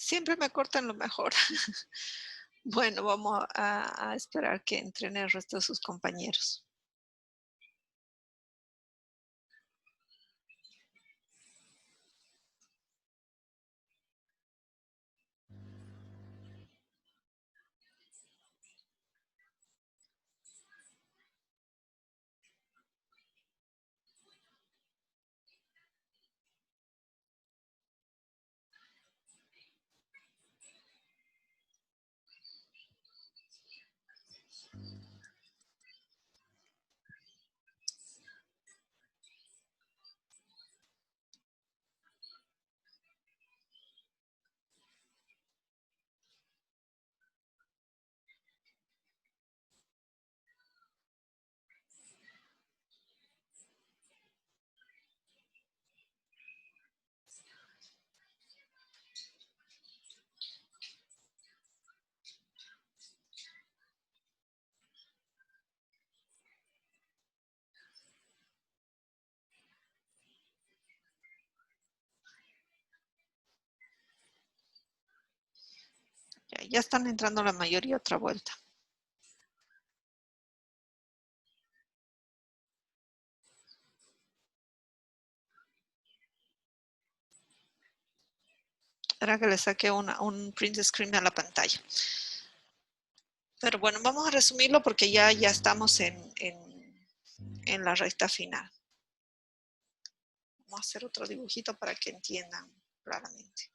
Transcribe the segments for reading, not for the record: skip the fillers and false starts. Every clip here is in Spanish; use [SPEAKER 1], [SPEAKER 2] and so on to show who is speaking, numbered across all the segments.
[SPEAKER 1] Siempre me cortan lo mejor. Bueno, vamos a esperar que entren el resto de sus compañeros. Ya están entrando la mayoría otra vuelta. Era que le saqué un print screen a la pantalla. Pero bueno, vamos a resumirlo porque ya estamos en la recta final. Vamos a hacer otro dibujito para que entiendan claramente.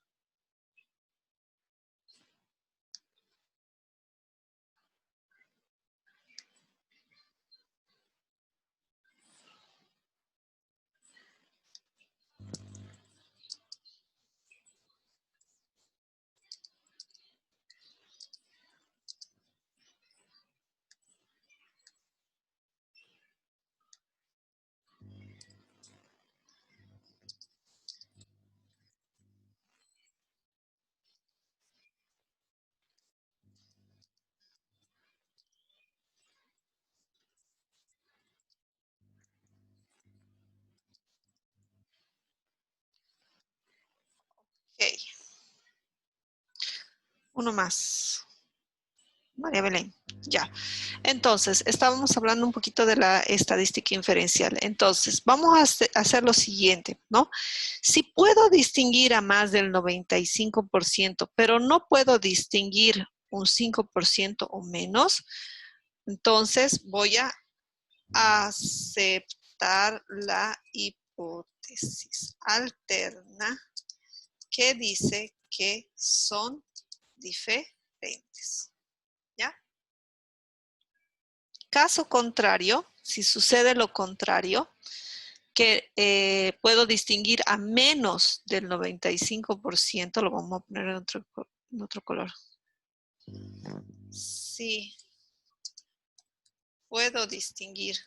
[SPEAKER 1] Ok. Uno más. María Belén. Ya. Entonces, estábamos hablando un poquito de la estadística inferencial. Entonces, vamos a hacer lo siguiente, ¿no? Si puedo distinguir a más del 95%, pero no puedo distinguir un 5% o menos, entonces voy a aceptar la hipótesis alterna que dice que son diferentes. ¿Ya? Caso contrario, si sucede lo contrario, que puedo distinguir a menos del 95%, lo vamos a poner en otro color. Sí, puedo distinguir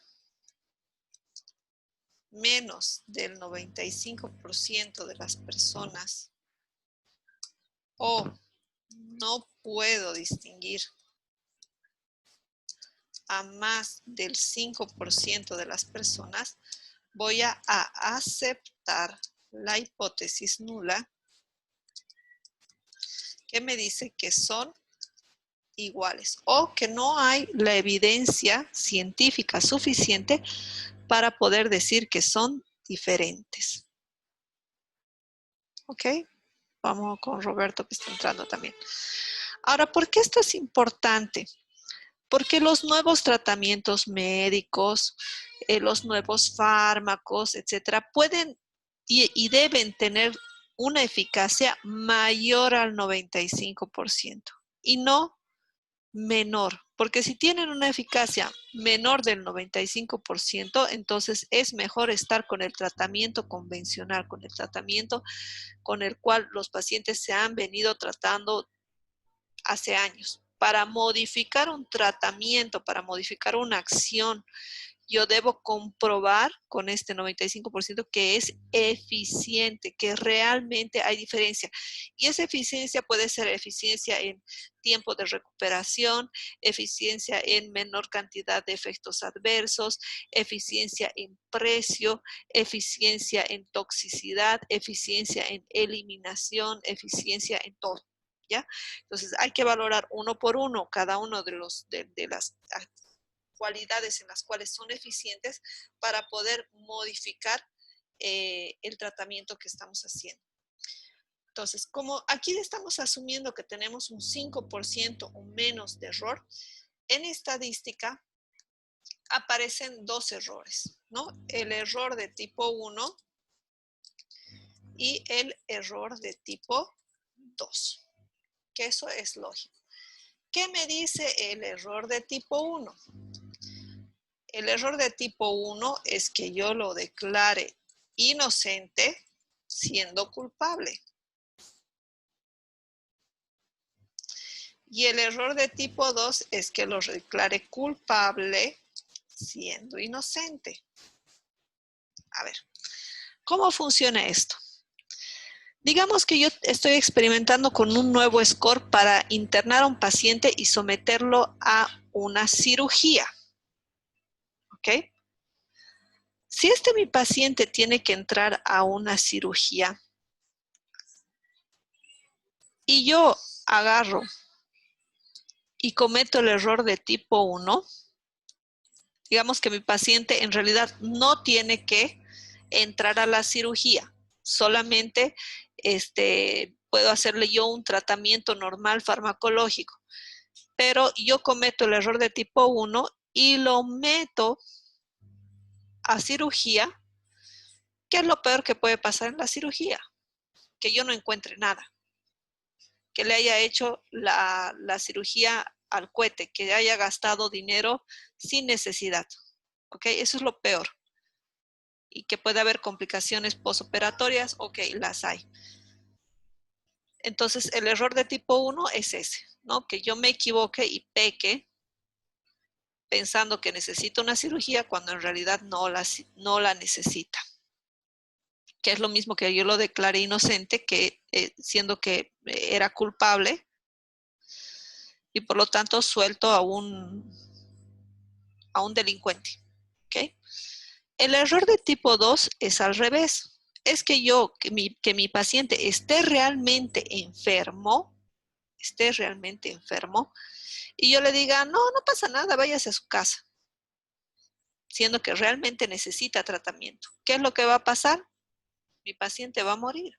[SPEAKER 1] menos del 95% de las personas o no puedo distinguir a más del 5% de las personas, voy a aceptar la hipótesis nula que me dice que son iguales o que no hay la evidencia científica suficiente para poder decir que son diferentes. ¿Ok? Vamos con Roberto que está entrando también. Ahora, ¿por qué esto es importante? Porque los nuevos tratamientos médicos, los nuevos fármacos, etcétera, pueden y deben tener una eficacia mayor al 95% y no menor, porque si tienen una eficacia menor del 95%, entonces es mejor estar con el tratamiento convencional, con el tratamiento con el cual los pacientes se han venido tratando hace años. Para modificar un tratamiento, para modificar una acción, yo debo comprobar con este 95% que es eficiente, que realmente hay diferencia. Y esa eficiencia puede ser eficiencia en tiempo de recuperación, eficiencia en menor cantidad de efectos adversos, eficiencia en precio, eficiencia en toxicidad, eficiencia en eliminación, eficiencia en todo. ¿ya? Entonces hay que valorar uno por uno cada uno de las cualidades en las cuales son eficientes para poder modificar el tratamiento que estamos haciendo. Entonces, como aquí estamos asumiendo que tenemos un 5% o menos de error, en estadística aparecen dos errores, ¿no? El error de tipo 1 y el error de tipo 2, que eso es lógico. ¿Qué me dice el error de tipo 1? El error de tipo 1 es que yo lo declare inocente siendo culpable. Y el error de tipo 2 es que lo declare culpable siendo inocente. A ver, ¿cómo funciona esto? Digamos que yo estoy experimentando con un nuevo score para internar a un paciente y someterlo a una cirugía. ¿Ok? Si mi paciente tiene que entrar a una cirugía y yo agarro y cometo el error de tipo 1, digamos que mi paciente en realidad no tiene que entrar a la cirugía, solamente puedo hacerle yo un tratamiento normal farmacológico, pero yo cometo el error de tipo 1 y lo meto a cirugía. ¿Qué es lo peor que puede pasar en la cirugía? Que yo no encuentre nada, que le haya hecho la cirugía al cohete, que haya gastado dinero sin necesidad. ¿Ok? Eso es lo peor. Y que puede haber complicaciones postoperatorias, ok, las hay. Entonces, el error de tipo 1 es ese, ¿no? Que yo me equivoque y peque pensando que necesita una cirugía cuando en realidad no la necesita. Que es lo mismo que yo lo declaré inocente, que siendo que era culpable y por lo tanto suelto a un delincuente. ¿Ok? El error de tipo 2 es al revés. Es que mi paciente esté realmente enfermo, y yo le diga, no, no pasa nada, váyase a su casa, siendo que realmente necesita tratamiento. ¿Qué es lo que va a pasar? Mi paciente va a morir.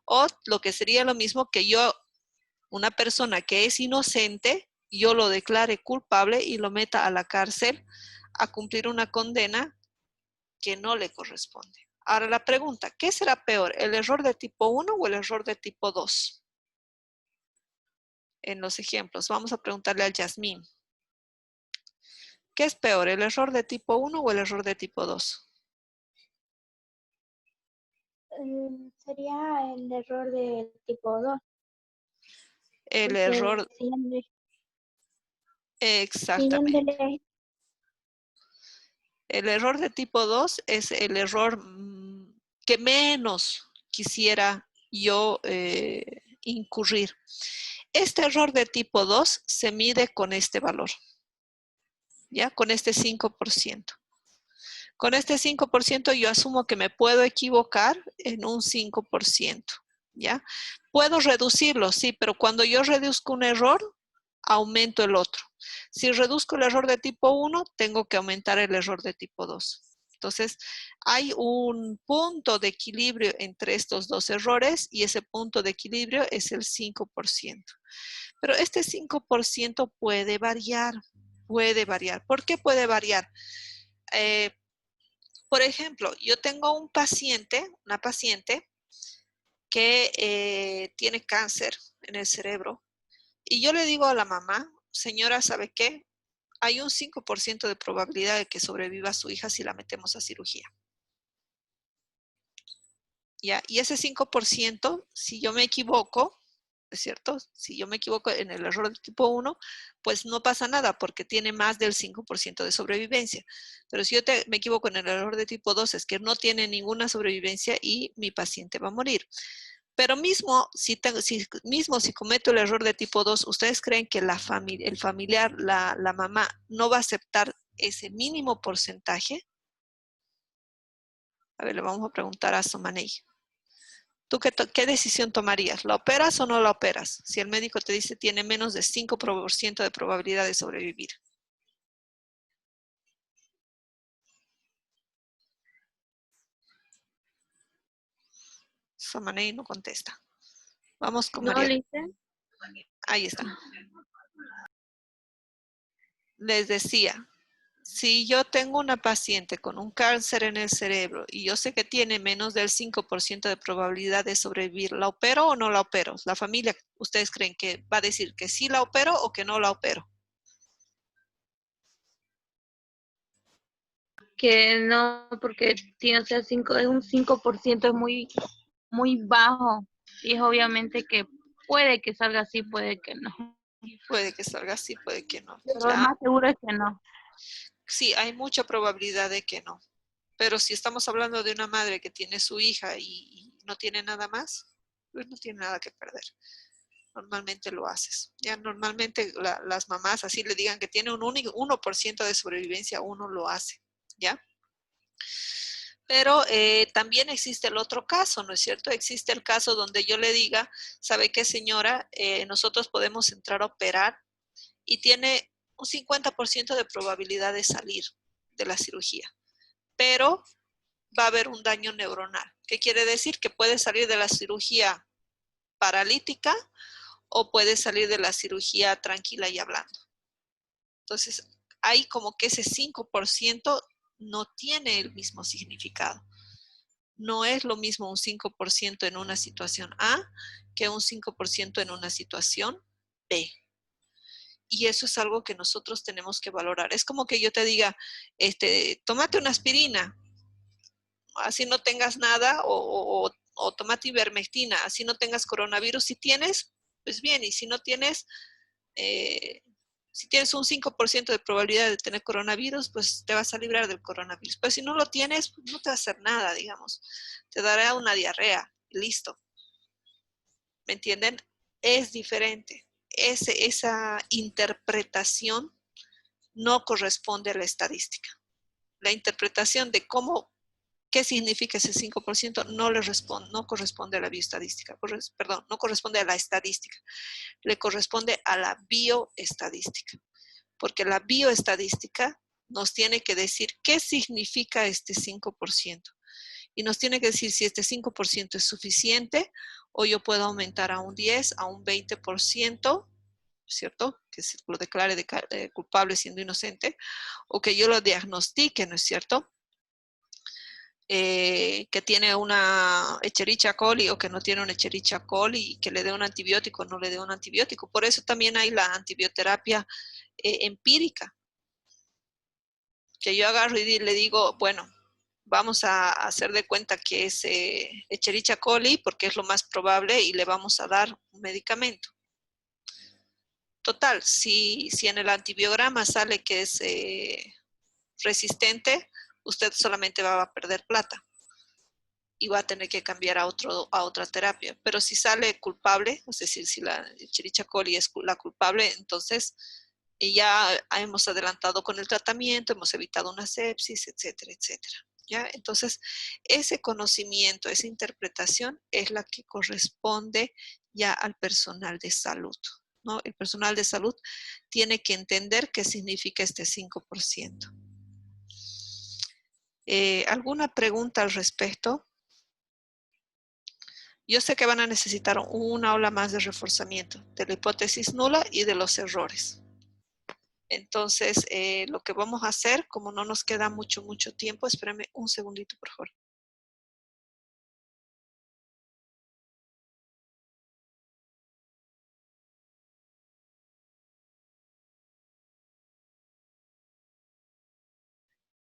[SPEAKER 1] O lo que sería lo mismo que yo, una persona que es inocente, yo lo declare culpable y lo meta a la cárcel a cumplir una condena que no le corresponde. Ahora la pregunta, ¿qué será peor, el error de tipo 1 o el error de tipo 2? En los ejemplos, vamos a preguntarle al Yasmín. ¿Qué es peor, el error de tipo 1 o el error de tipo 2?
[SPEAKER 2] Sería el error del tipo 2.
[SPEAKER 1] El
[SPEAKER 2] Porque
[SPEAKER 1] error, exactamente.
[SPEAKER 2] siguiéndole,
[SPEAKER 1] El error de tipo 2 es el error que menos quisiera yo incurrir. Este error de tipo 2 se mide con este valor, ¿ya? Con este 5%. Con este 5% yo asumo que me puedo equivocar en un 5%, ¿ya? Puedo reducirlo, sí, pero cuando yo reduzco un error, aumento el otro. Si reduzco el error de tipo 1, tengo que aumentar el error de tipo 2. Entonces, hay un punto de equilibrio entre estos dos errores y ese punto de equilibrio es el 5%. Pero este 5% puede variar, puede variar. ¿Por qué puede variar? Eh, por ejemplo, yo tengo una paciente que tiene cáncer en el cerebro y yo le digo a la mamá, señora, ¿sabe qué? Hay un 5% de probabilidad de que sobreviva su hija si la metemos a cirugía. ¿Ya? Y ese 5%, si yo me equivoco, ¿es cierto? Si yo me equivoco en el error de tipo 1, pues no pasa nada porque tiene más del 5% de sobrevivencia. Pero si yo me equivoco en el error de tipo 2, es que no tiene ninguna sobrevivencia y mi paciente va a morir. Pero mismo si cometo el error de tipo 2, ¿ustedes creen que el familiar, la mamá, no va a aceptar ese mínimo porcentaje? A ver, le vamos a preguntar a Somanei. ¿Tú qué decisión tomarías? ¿La operas o no la operas? Si el médico te dice tiene menos de 5% de probabilidad de sobrevivir. Samanei no contesta. Vamos con
[SPEAKER 2] No,
[SPEAKER 1] María.
[SPEAKER 2] Lisa.
[SPEAKER 1] Ahí está. Les decía, si yo tengo una paciente con un cáncer en el cerebro y yo sé que tiene menos del 5% de probabilidad de sobrevivir, ¿la opero o no la opero? La familia, ¿ustedes creen que va a decir que sí la opero o que no la opero?
[SPEAKER 3] Que no, porque tiene, o sea, es un 5% es muy bajo. Y es obviamente que puede que salga así, puede que no.
[SPEAKER 1] Puede que salga así, puede que no.
[SPEAKER 3] Pero lo
[SPEAKER 1] Ya,
[SPEAKER 3] más seguro es que no.
[SPEAKER 1] sí, hay mucha probabilidad de que no. Pero si estamos hablando de una madre que tiene su hija y no tiene nada más, pues no tiene nada que perder. Normalmente lo haces. Ya normalmente las mamás así le digan que tiene un 1% de sobrevivencia, uno lo hace. ¿Ya? Pero también existe el otro caso, ¿no es cierto? Existe el caso donde yo le diga, ¿sabe qué, señora? Nosotros podemos entrar a operar y tiene un 50% de probabilidad de salir de la cirugía, pero va a haber un daño neuronal. ¿Qué quiere decir? Que puede salir de la cirugía paralítica o puede salir de la cirugía tranquila y hablando. Entonces, hay como que ese 5% no tiene el mismo significado. No es lo mismo un 5% en una situación A que un 5% en una situación B. Y eso es algo que nosotros tenemos que valorar. Es como que yo te diga, tómate una aspirina, así no tengas nada, o tómate ivermectina, así no tengas coronavirus. Si tienes, pues bien, y si no tienes, eh, si tienes un 5% de probabilidad de tener coronavirus, pues te vas a librar del coronavirus. Pero si no lo tienes, pues no te va a hacer nada, digamos. Te dará una diarrea, listo. ¿Me entienden? Es diferente. Esa interpretación no corresponde a la estadística. La interpretación de qué significa ese 5% no corresponde a la bioestadística. Perdón, no corresponde a la estadística. Le corresponde a la bioestadística. Porque la bioestadística nos tiene que decir qué significa este 5%. Y nos tiene que decir si este 5% es suficiente o yo puedo aumentar a un 10, a un 20%, ¿cierto? Que se lo declare culpable siendo inocente, o que yo lo diagnostique, ¿no es cierto? Que tiene una Escherichia coli o que no tiene una Escherichia coli y que le dé un antibiótico o no le dé un antibiótico. Por eso también hay la antibioterapia empírica, que yo agarro y le digo, bueno, vamos a hacer de cuenta que es Escherichia coli porque es lo más probable y le vamos a dar un medicamento. Total, si en el antibiograma sale que es resistente, usted solamente va a perder plata y va a tener que cambiar a otra terapia. Pero si sale culpable, es decir, si la Escherichia coli es la culpable, entonces ya hemos adelantado con el tratamiento, hemos evitado una sepsis, etcétera, etcétera. ¿Ya? Entonces, ese conocimiento, esa interpretación es la que corresponde ya al personal de salud, ¿no? El personal de salud tiene que entender qué significa este 5%. ¿Alguna pregunta al respecto? Yo sé que van a necesitar una ola más de reforzamiento de la hipótesis nula y de los errores. Entonces, lo que vamos a hacer, como no nos queda mucho tiempo, espérame un segundito, por favor.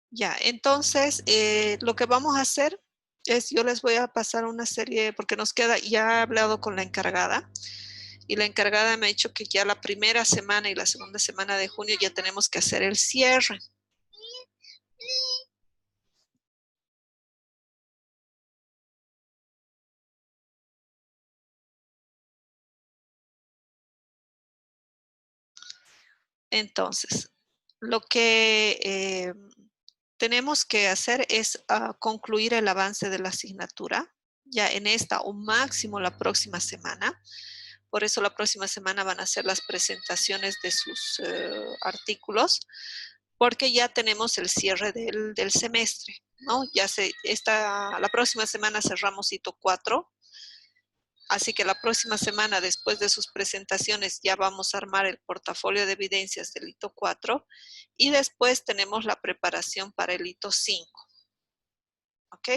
[SPEAKER 1] Ya, entonces, lo que vamos a hacer es, yo les voy a pasar una serie, porque nos queda, ya he hablado con la encargada, y la encargada me ha dicho que ya la primera semana y la segunda semana de junio ya tenemos que hacer el cierre. Entonces, lo que tenemos que hacer es concluir el avance de la asignatura, ya en esta o máximo la próxima semana. Por eso la próxima semana van a ser las presentaciones de sus artículos, porque ya tenemos el cierre del semestre, ¿no? La próxima semana cerramos hito 4, así que la próxima semana, después de sus presentaciones, ya vamos a armar el portafolio de evidencias del hito 4 y después tenemos la preparación para el hito 5. ¿Ok?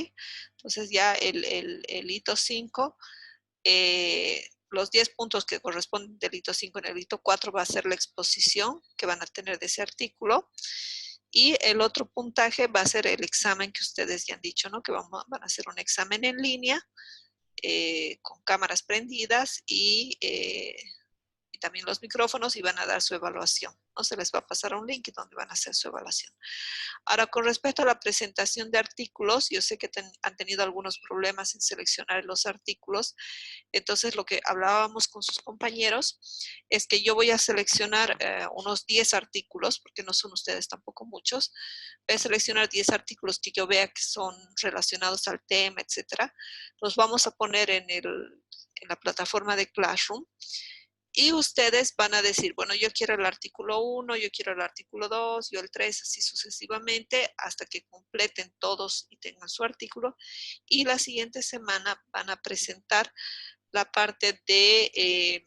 [SPEAKER 1] Entonces ya el hito 5, los 10 puntos que corresponden del hito 5 en el hito 4 va a ser la exposición que van a tener de ese artículo. Y el otro puntaje va a ser el examen que ustedes ya han dicho, ¿no? Que van a hacer un examen en línea con cámaras prendidas y también los micrófonos y van a dar su evaluación. ¿No? Se les va a pasar un link donde van a hacer su evaluación. Ahora, con respecto a la presentación de artículos, yo sé que han tenido algunos problemas en seleccionar los artículos. Entonces, lo que hablábamos con sus compañeros es que yo voy a seleccionar unos 10 artículos, porque no son ustedes tampoco muchos. Voy a seleccionar 10 artículos que yo vea que son relacionados al tema, etcétera. Los vamos a poner en la plataforma de Classroom. Y ustedes van a decir, bueno, yo quiero el artículo 1, yo quiero el artículo 2, yo el 3, así sucesivamente, hasta que completen todos y tengan su artículo. Y la siguiente semana van a presentar la parte de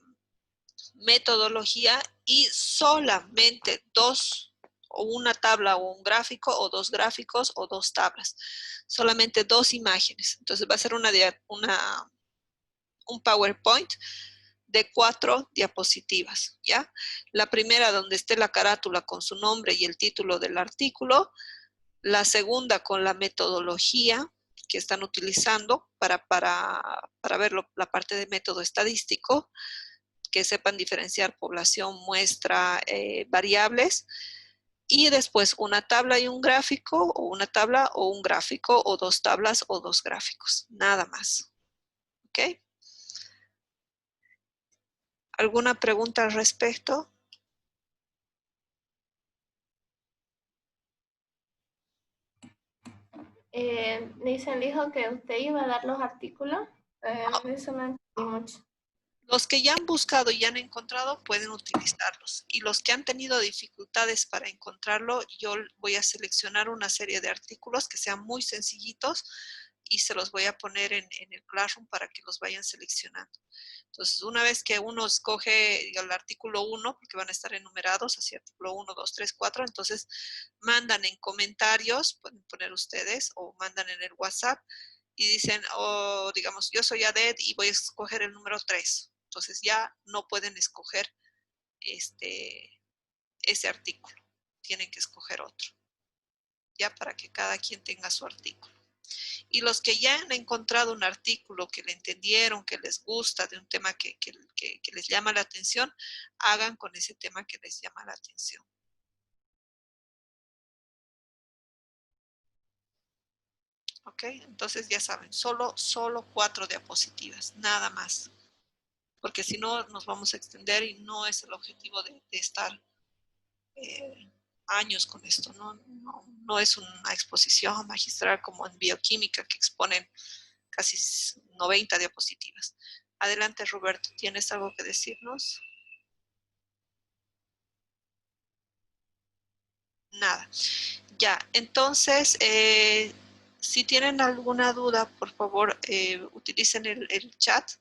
[SPEAKER 1] metodología y solamente dos, o una tabla o un gráfico, o dos gráficos o dos tablas. Solamente dos imágenes. Entonces va a ser un PowerPoint de 4 diapositivas, ¿ya? La primera donde esté la carátula con su nombre y el título del artículo, la segunda con la metodología que están utilizando para ver la parte de método estadístico, que sepan diferenciar población, muestra, variables, y después una tabla y un gráfico, o una tabla o un gráfico, o dos tablas o dos gráficos, nada más, ¿ok? ¿Alguna pregunta al respecto?
[SPEAKER 2] Dicen, dijo que usted iba a dar los artículos. Eso no entendí mucho.
[SPEAKER 1] Los que ya han buscado y han encontrado pueden utilizarlos. Y los que han tenido dificultades para encontrarlo, yo voy a seleccionar una serie de artículos que sean muy sencillitos y se los voy a poner en el Classroom para que los vayan seleccionando. Entonces, una vez que uno escoge el artículo 1, porque van a estar enumerados, así artículo 1, 2, 3, 4, entonces mandan en comentarios, pueden poner ustedes, o mandan en el WhatsApp, y dicen, oh, digamos, yo soy ADED y voy a escoger el número 3. Entonces ya no pueden escoger ese artículo. Tienen que escoger otro. Ya para que cada quien tenga su artículo. Y los que ya han encontrado un artículo que le entendieron, que les gusta, de un tema que les llama la atención, hagan con ese tema que les llama la atención. ¿Ok? Entonces ya saben, solo 4 diapositivas, nada más. Porque si no nos vamos a extender y no es el objetivo de estar años con esto, no es una exposición magistral como en bioquímica que exponen casi 90 diapositivas. Adelante, Roberto, ¿tienes algo que decirnos? Nada. Ya, entonces, si tienen alguna duda, por favor, utilicen el chat.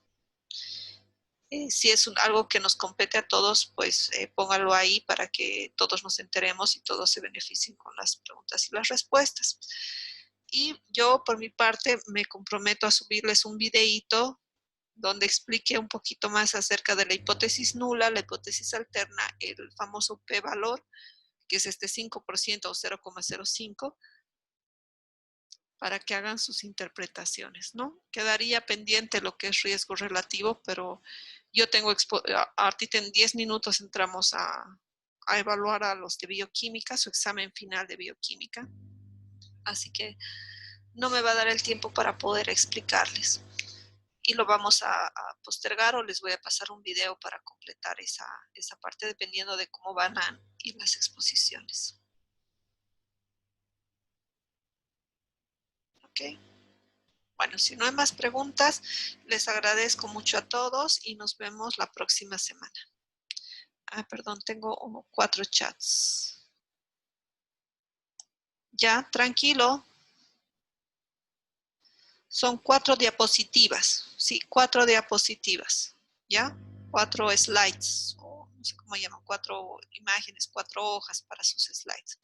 [SPEAKER 1] Si es algo que nos compete a todos, pues póngalo ahí para que todos nos enteremos y todos se beneficien con las preguntas y las respuestas. Y yo, por mi parte, me comprometo a subirles un videíto donde explique un poquito más acerca de la hipótesis nula, la hipótesis alterna, el famoso p-valor, que es este 5% o 0,05, para que hagan sus interpretaciones, ¿no? Quedaría pendiente lo que es riesgo relativo, pero yo tengo, ahorita en 10 minutos entramos a evaluar a los de bioquímica, su examen final de bioquímica. Así que no me va a dar el tiempo para poder explicarles. Y lo vamos a postergar o les voy a pasar un video para completar esa parte dependiendo de cómo van a ir las exposiciones. ¿Ok? Bueno, si no hay más preguntas, les agradezco mucho a todos y nos vemos la próxima semana. Ah, perdón, tengo 4 chats. Ya, tranquilo. Son 4 diapositivas. Sí, 4 diapositivas. ¿Ya? 4 slides. O no sé cómo llaman. 4 imágenes, 4 hojas para sus slides.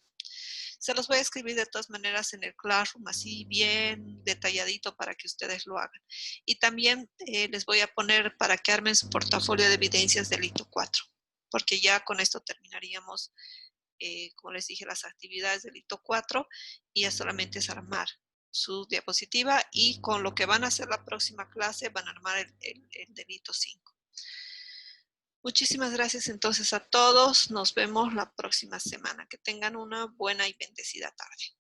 [SPEAKER 1] Se los voy a escribir de todas maneras en el Classroom, así bien detalladito para que ustedes lo hagan. Y también les voy a poner para que armen su portafolio de evidencias del hito 4, porque ya con esto terminaríamos, como les dije, las actividades del hito 4 y ya solamente es armar su diapositiva y con lo que van a hacer la próxima clase van a armar el del hito 5. Muchísimas gracias entonces a todos. Nos vemos la próxima semana. Que tengan una buena y bendecida tarde.